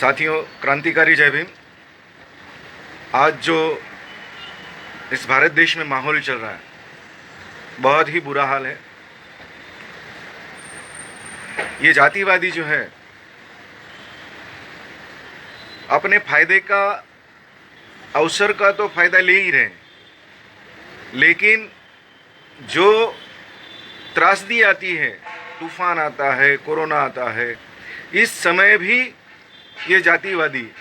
साथियों, क्रांतिकारी जय भीम। आज जो इस भारत देश में माहौल चल रहा है, बहुत ही बुरा हाल है। ये जातिवादी जो है अपने फायदे का, अवसर का तो फायदा ले ही रहे हैं, लेकिन जो त्रासदी आती है, तूफान आता है, कोरोना आता है, इस समय भी ये जातिवादी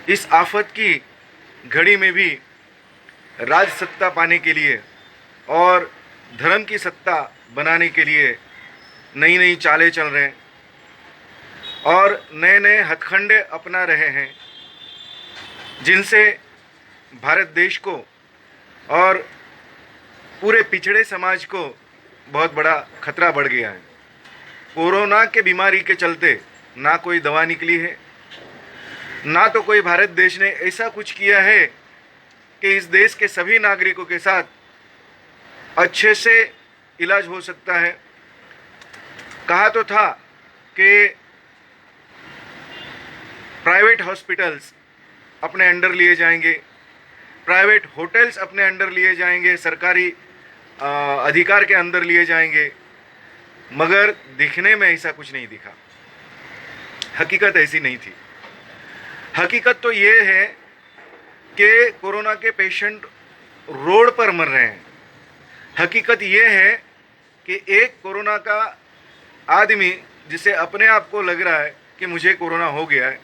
इस आफत की घड़ी में भी राज सत्ता पाने के लिए और धर्म की सत्ता बनाने के लिए नई नई चालें चल रहे हैं और नए नए हथकंडे अपना रहे हैं, जिनसे भारत देश को और पूरे पिछड़े समाज को बहुत बड़ा खतरा बढ़ गया है। कोरोना के बीमारी के चलते ना कोई दवा निकली है, ना तो कोई भारत देश ने ऐसा कुछ किया है कि इस देश के सभी नागरिकों के साथ अच्छे से इलाज हो सकता है। कहा तो था कि प्राइवेट हॉस्पिटल्स अपने अंडर लिए जाएंगे, प्राइवेट होटल्स अपने अंडर लिए जाएंगे, सरकारी अधिकार के अंदर लिए जाएंगे, मगर दिखने में ऐसा कुछ नहीं दिखा। हकीकत ऐसी नहीं थी। हकीकत तो ये है कि कोरोना के पेशेंट रोड पर मर रहे हैं। हकीकत ये है कि एक कोरोना का आदमी जिसे अपने आप को लग रहा है कि मुझे कोरोना हो गया है,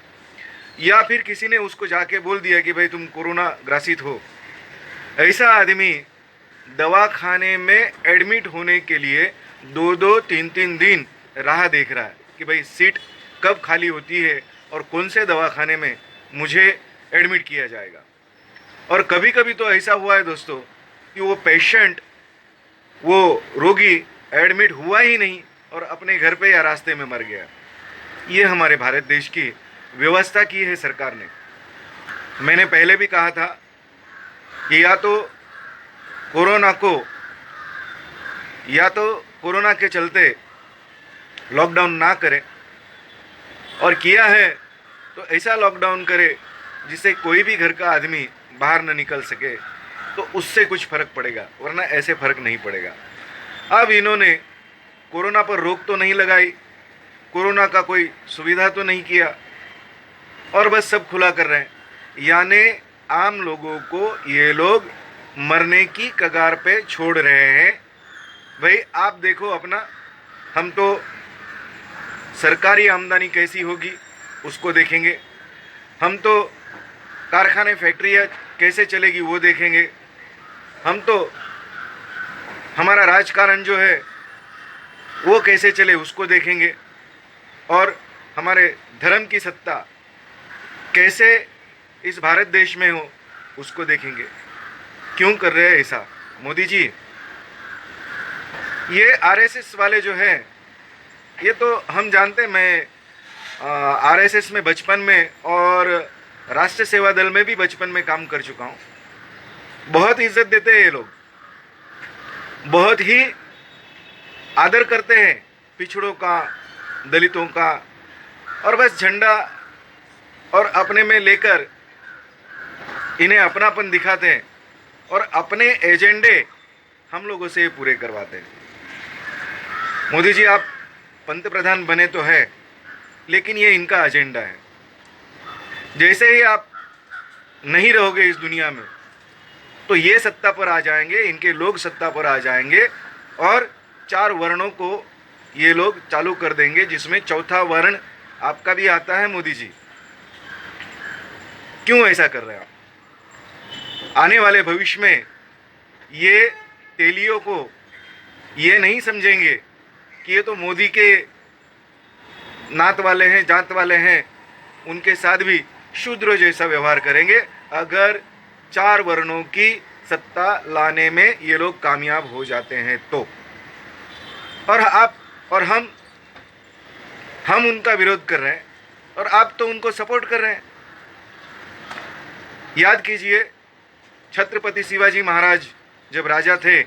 या फिर किसी ने उसको जाके बोल दिया कि भाई तुम कोरोना ग्रसित हो, ऐसा आदमी दवाखाने में एडमिट होने के लिए 2-2, 3-3 दिन राह देख रहा है कि भाई सीट कब खाली होती है और कौन से दवाखाने में मुझे एडमिट किया जाएगा। और कभी कभी तो ऐसा हुआ है दोस्तों कि वो पेशेंट, वो रोगी एडमिट हुआ ही नहीं और अपने घर पे या रास्ते में मर गया। ये हमारे भारत देश की व्यवस्था की है सरकार ने। मैंने पहले भी कहा था कि या तो कोरोना के चलते लॉकडाउन ना करें, और किया है तो ऐसा लॉकडाउन करे जिससे कोई भी घर का आदमी बाहर न निकल सके, तो उससे कुछ फ़र्क पड़ेगा, वरना ऐसे फ़र्क नहीं पड़ेगा। अब इन्होंने कोरोना पर रोक तो नहीं लगाई, कोरोना का कोई सुविधा तो नहीं किया, और बस सब खुला कर रहे हैं। यानी आम लोगों को ये लोग मरने की कगार पे छोड़ रहे हैं। भाई आप देखो अपना, हम तो सरकारी आमदनी कैसी होगी उसको देखेंगे, हम तो कारखाने फैक्ट्रियाँ कैसे चलेगी वो देखेंगे, हम तो हमारा राजकारण जो है वो कैसे चले उसको देखेंगे, और हमारे धर्म की सत्ता कैसे इस भारत देश में हो उसको देखेंगे। क्यों कर रहे हैं ऐसा मोदी जी? ये आरएसएस वाले जो है, ये तो हम जानते हैं, मैं आरएसएस में बचपन में और राष्ट्रीय सेवा दल में भी बचपन में काम कर चुका हूँ। बहुत इज्जत देते हैं ये लोग, बहुत ही आदर करते हैं पिछड़ों का, दलितों का, और बस झंडा और अपने में लेकर इन्हें अपनापन दिखाते हैं और अपने एजेंडे हम लोगों से पूरे करवाते हैं। मोदी जी आप पंत प्रधान बने तो है, लेकिन ये इनका एजेंडा है। जैसे ही आप नहीं रहोगे इस दुनिया में, तो ये सत्ता पर आ जाएंगे, इनके लोग सत्ता पर आ जाएंगे और 4 वर्णों को ये लोग चालू कर देंगे, जिसमें चौथा वर्ण आपका भी आता है मोदी जी। क्यों ऐसा कर रहे हैं आप? आने वाले भविष्य में ये तेलियों को ये नहीं समझेंगे कि ये तो मोदी के नात वाले हैं, जात वाले हैं, उनके साथ भी शूद्र जैसा व्यवहार करेंगे अगर 4 वर्णों की सत्ता लाने में ये लोग कामयाब हो जाते हैं तो। और आप और हम उनका विरोध कर रहे हैं और आप तो उनको सपोर्ट कर रहे हैं। याद कीजिए, छत्रपति शिवाजी महाराज जब राजा थे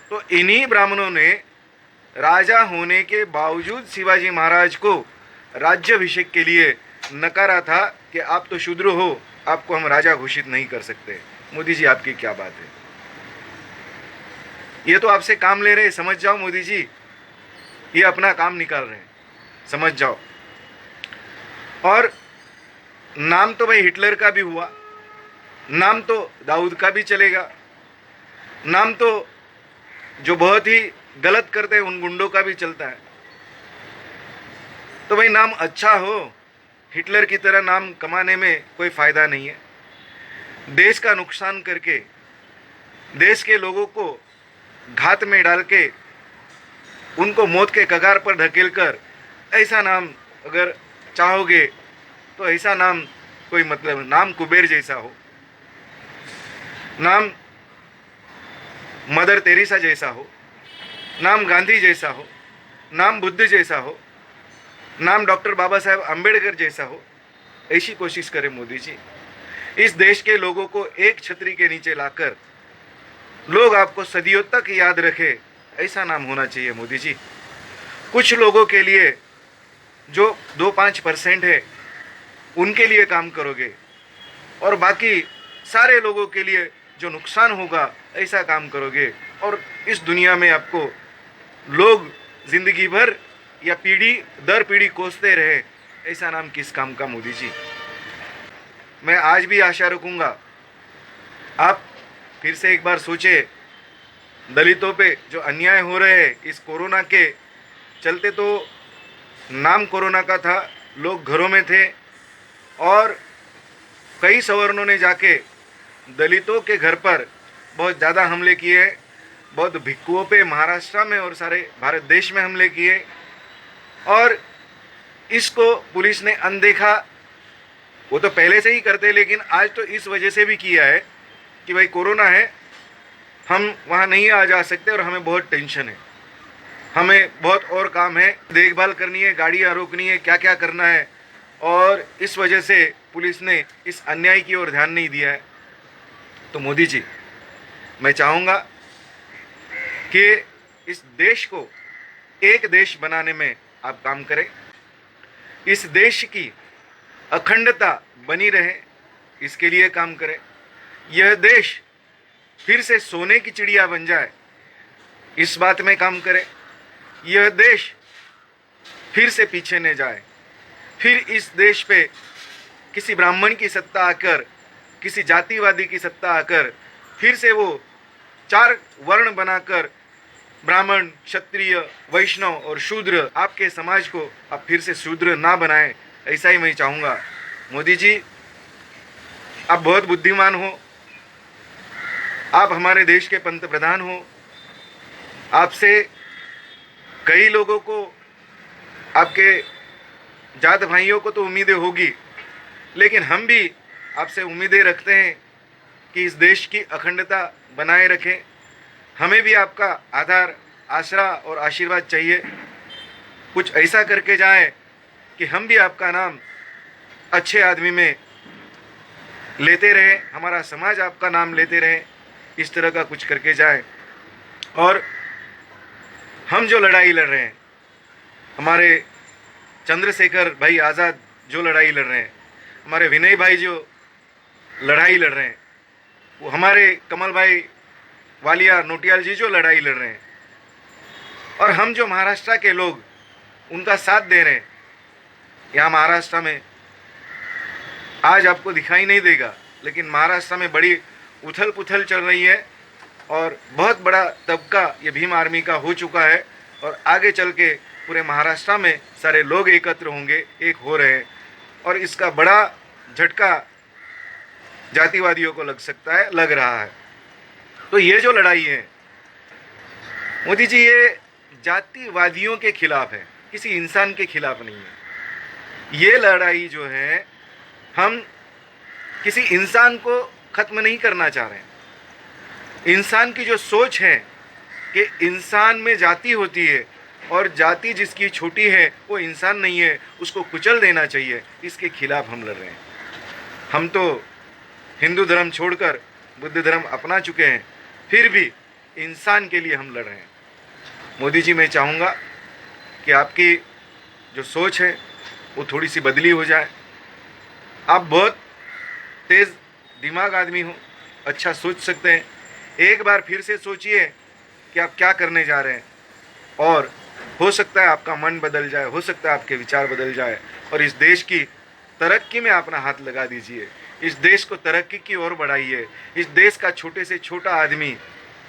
तो इन्हीं ब्राह्मणों ने राजा होने के बावजूद शिवाजी महाराज को राज्याभिषेक के लिए नकारा था कि आप तो शूद्र हो, आपको हम राजा घोषित नहीं कर सकते। मोदी जी, आपकी क्या बात है? ये तो आपसे काम ले रहे हैं, समझ जाओ मोदी जी, ये अपना काम निकाल रहे हैं, समझ जाओ। और नाम तो भाई हिटलर का भी हुआ, नाम तो दाऊद का भी चलेगा, नाम तो जो बहुत ही गलत करते हैं उन गुंडों का भी चलता है। तो भाई नाम अच्छा हो, हिटलर की तरह नाम कमाने में कोई फ़ायदा नहीं है। देश का नुकसान करके, देश के लोगों को घात में डाल के, उनको मौत के कगार पर धकेल कर ऐसा नाम अगर चाहोगे तो ऐसा नाम कोई मतलब, नाम कुबेर जैसा हो, नाम मदर तेरेसा जैसा हो, नाम गांधी जैसा हो, नाम बुद्ध जैसा हो, नाम डॉक्टर बाबा साहेब अम्बेडकर जैसा हो, ऐसी कोशिश करें मोदी जी। इस देश के लोगों को एक छतरी के नीचे लाकर लोग आपको सदियों तक याद रखे, ऐसा नाम होना चाहिए मोदी जी। कुछ लोगों के लिए जो 2-5% है उनके लिए काम करोगे, और बाकी सारे लोगों के लिए जो नुकसान होगा ऐसा काम करोगे, और इस दुनिया में आपको लोग जिंदगी भर या पीढ़ी दर पीढ़ी कोसते रहे, ऐसा नाम किस काम का मोदी जी। मैं आज भी आशा रखूंगा, आप फिर से एक बार सोचे, दलितों पे जो अन्याय हो रहे हैं इस कोरोना के चलते, तो नाम कोरोना का था, लोग घरों में थे, और कई सवर्णों ने जाके दलितों के घर पर बहुत ज़्यादा हमले किए, बहुत भिक्षुओं पे महाराष्ट्र में और सारे भारत देश में हमले किए, और इसको पुलिस ने अनदेखा, वो तो पहले से ही करते, लेकिन आज तो इस वजह से भी किया है कि भाई कोरोना है, हम वहाँ नहीं आ जा सकते और हमें बहुत टेंशन है, हमें बहुत और काम है, देखभाल करनी है, गाड़ियाँ रोकनी है, क्या क्या करना है, और इस वजह से पुलिस ने इस अन्याय की ओर ध्यान नहीं दिया है। तो मोदी जी, मैं चाहूँगा कि इस देश को एक देश बनाने में आप काम करें, इस देश की अखंडता बनी रहे, इसके लिए काम करें, यह देश फिर से सोने की चिड़िया बन जाए, इस बात में काम करें, यह देश फिर से पीछे न जाए, फिर इस देश पे किसी ब्राह्मण की सत्ता आकर, किसी जातिवादी की सत्ता आकर, फिर से वो 4 वर्ण बनाकर ब्राह्मण, क्षत्रिय, वैष्णव और शूद्र, आपके समाज को आप फिर से शूद्र ना बनाएं, ऐसा ही मैं चाहूँगा। मोदी जी, आप बहुत बुद्धिमान हो, आप हमारे देश के पंत प्रधान हो, आपसे कई लोगों को, आपके जात भाइयों को तो उम्मीदें होगी, लेकिन हम भी आपसे उम्मीदें रखते हैं कि इस देश की अखंडता बनाए रखें। हमें भी आपका आधार, आसरा और आशीर्वाद चाहिए। कुछ ऐसा करके जाएं कि हम भी आपका नाम अच्छे आदमी में लेते रहें, हमारा समाज आपका नाम लेते रहे, इस तरह का कुछ करके जाएं। और हम जो लड़ाई लड़ रहे हैं, हमारे चंद्रशेखर भाई आज़ाद जो लड़ाई लड़ रहे हैं, हमारे विनय भाई जो लड़ाई लड़ रहे हैं, वो हमारे कमल भाई वालिया नोटियाल जी जो लड़ाई लड़ रहे हैं, और हम जो महाराष्ट्र के लोग उनका साथ दे रहे हैं। यहाँ महाराष्ट्र में आज आपको दिखाई नहीं देगा, लेकिन महाराष्ट्र में बड़ी उथल पुथल चल रही है, और बहुत बड़ा तबका ये भीम आर्मी का हो चुका है, और आगे चल के पूरे महाराष्ट्र में सारे लोग एकत्र होंगे, एक हो रहे हैं, और इसका बड़ा झटका जातिवादियों को लग सकता है, लग रहा है। तो ये जो लड़ाई है मोदी जी, ये जातिवादियों के खिलाफ है, किसी इंसान के खिलाफ नहीं है। ये लड़ाई जो है, हम किसी इंसान को ख़त्म नहीं करना चाह रहे हैं। इंसान की जो सोच है कि इंसान में जाति होती है, और जाति जिसकी छोटी है वो इंसान नहीं है, उसको कुचल देना चाहिए, इसके खिलाफ हम लड़ रहे हैं। हम तो हिंदू धर्म छोड़कर बुद्ध धर्म अपना चुके हैं, फिर भी इंसान के लिए हम लड़ रहे हैं। मोदी जी, मैं चाहूँगा कि आपकी जो सोच है वो थोड़ी सी बदली हो जाए, आप बहुत तेज़ दिमाग आदमी हो, अच्छा सोच सकते हैं। एक बार फिर से सोचिए कि आप क्या करने जा रहे हैं, और हो सकता है आपका मन बदल जाए, हो सकता है आपके विचार बदल जाए, और इस देश की तरक्की में अपना हाथ लगा दीजिए। इस देश को तरक्की की ओर बढ़ाइए। इस देश का छोटे से छोटा आदमी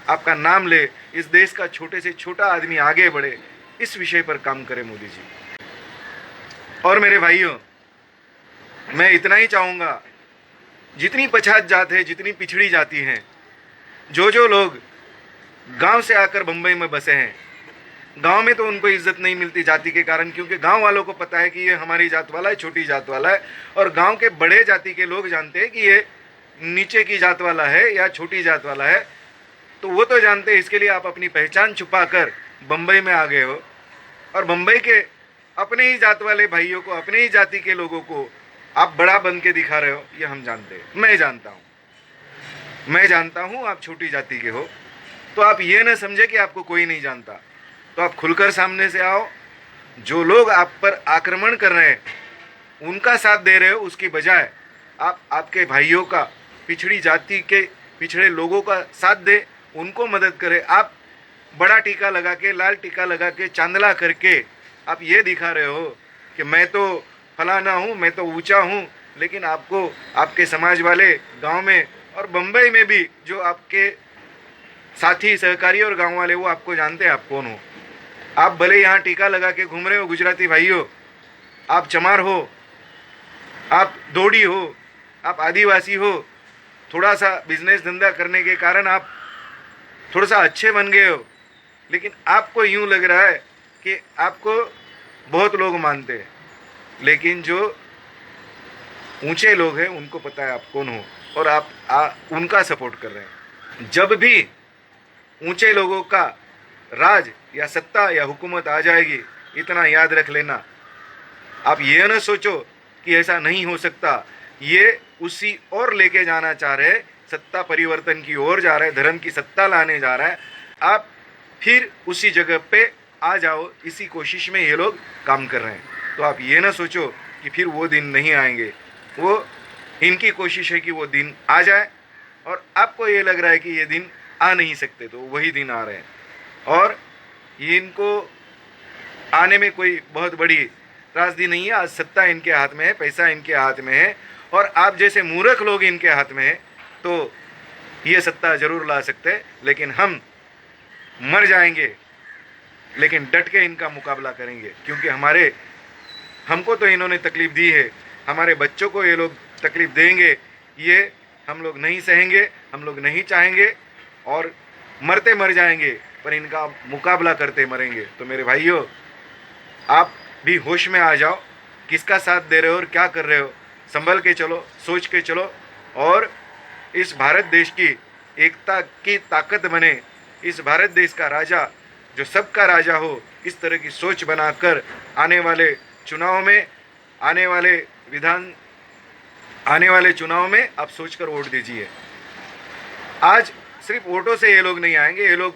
आपका नाम ले, इस देश का छोटे से छोटा आदमी आगे बढ़े, इस विषय पर काम करें मोदी जी। और मेरे भाइयों, मैं इतना ही चाहूँगा, जितनी पछात जात है, जितनी पिछड़ी जाति हैं, जो लोग गांव से आकर बम्बई में बसे हैं, गांव में तो उनको इज्जत नहीं मिलती जाति के कारण, क्योंकि गांव वालों को पता है कि ये हमारी जात वाला है, छोटी जात वाला है, और गांव के बड़े जाति के लोग जानते हैं कि ये नीचे की जात वाला है या छोटी जात वाला है। तो वो तो जानते हैं, इसके लिए आप अपनी पहचान छुपाकर बम्बई में आ गए हो, और बम्बई के अपने ही जात वाले भाइयों को, अपने ही जाति के लोगों को आप बड़ा बन के दिखा रहे हो। ये हम जानते हैं, मैं जानता हूँ आप छोटी जाति के हो। तो आप ये न समझे कि आपको कोई नहीं जानता। तो आप खुलकर सामने से आओ। जो लोग आप पर आक्रमण कर रहे हैं, उनका साथ दे रहे हो, उसकी बजाय आप आपके भाइयों का, पिछड़ी जाति के पिछड़े लोगों का साथ दे, उनको मदद करें। आप बड़ा टीका लगा के, लाल टीका लगा के, चांदला करके आप ये दिखा रहे हो कि मैं तो फलाना हूँ, मैं तो ऊंचा हूँ, लेकिन आपको आपके समाज वाले गांव में और बम्बई में भी जो आपके साथी, सहकारी और गांव वाले, वो आपको जानते हैं आप कौन हो। आप भले यहाँ टीका लगा के घूम रहे हो गुजराती भाइयों, आप चमार हो, आप दोड़ी हो, आप आदिवासी हो, थोड़ा सा बिजनेस धंधा करने के कारण आप थोड़ा सा अच्छे बन गए हो, लेकिन आपको यूं लग रहा है कि आपको बहुत लोग मानते हैं, लेकिन जो ऊंचे लोग हैं उनको पता है आप कौन हो, और आप उनका सपोर्ट कर रहे हैं। जब भी ऊंचे लोगों का राज या सत्ता या हुकूमत आ जाएगी, इतना याद रख लेना, आप ये न सोचो कि ऐसा नहीं हो सकता। ये उसी ओर लेके जाना चाह रहे हैं, सत्ता परिवर्तन की ओर जा रहे हैं, धर्म की सत्ता लाने जा रहा है। आप फिर उसी जगह पे आ जाओ, इसी कोशिश में ये लोग काम कर रहे हैं। तो आप ये ना सोचो कि फिर वो दिन नहीं आएंगे। वो इनकी कोशिश है कि वो दिन आ जाए, और आपको ये लग रहा है कि ये दिन आ नहीं सकते, तो वही दिन आ रहे हैं। और इनको आने में कोई बहुत बड़ी त्रासदी नहीं है। आज सत्ता इनके हाथ में है, पैसा इनके हाथ में है, और आप जैसे मूर्ख लोग इनके हाथ में है, तो ये सत्ता जरूर ला सकते हैं। लेकिन हम मर जाएंगे, लेकिन डट के इनका मुकाबला करेंगे, क्योंकि हमको तो इन्होंने तकलीफ़ दी है, हमारे बच्चों को ये लोग तकलीफ़ देंगे, ये हम लोग नहीं सहेंगे, हम लोग नहीं चाहेंगे, और मरते मर जाएंगे, पर इनका मुकाबला करते मरेंगे। तो मेरे भाइयों, आप भी होश में आ जाओ, किसका साथ दे रहे हो और क्या कर रहे हो, संभल के चलो, सोच के चलो, और इस भारत देश की एकता की ताकत बने। इस भारत देश का राजा जो सबका राजा हो, इस तरह की सोच बनाकर आने वाले चुनाव में, आने वाले चुनाव में आप सोचकर वोट दीजिए। आज सिर्फ वोटों से ये लोग नहीं आएंगे, ये लोग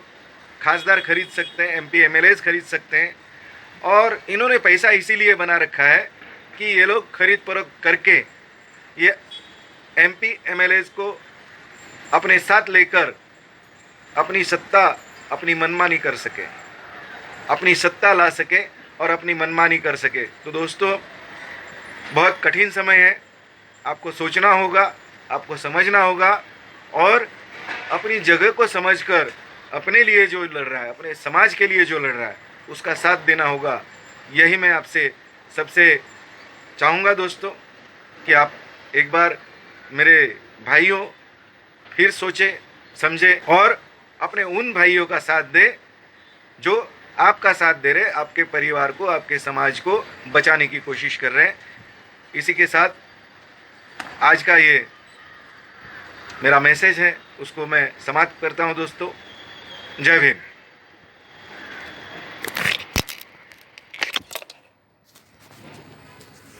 खासदार खरीद सकते हैं, MP MLAs खरीद सकते हैं, और इन्होंने पैसा इसीलिए बना रखा है कि ये लोग खरीद फरोख्त करके ये MP MLAs को अपने साथ लेकर अपनी सत्ता, अपनी मनमानी कर सके, अपनी सत्ता ला सके और अपनी मनमानी कर सके। तो दोस्तों, बहुत कठिन समय है, आपको सोचना होगा, आपको समझना होगा, और अपनी जगह को समझकर अपने लिए जो लड़ रहा है, अपने समाज के लिए जो लड़ रहा है, उसका साथ देना होगा। यही मैं आपसे सबसे चाहूँगा दोस्तों, कि आप एक बार मेरे भाइयों फिर सोचें, समझें, और अपने उन भाइयों का साथ दें जो आपका साथ दे रहे, आपके परिवार को, आपके समाज को बचाने की कोशिश कर रहे हैं। इसी के साथ आज का ये मेरा मैसेज है, उसको मैं समाप्त करता हूँ दोस्तों। जय भीम।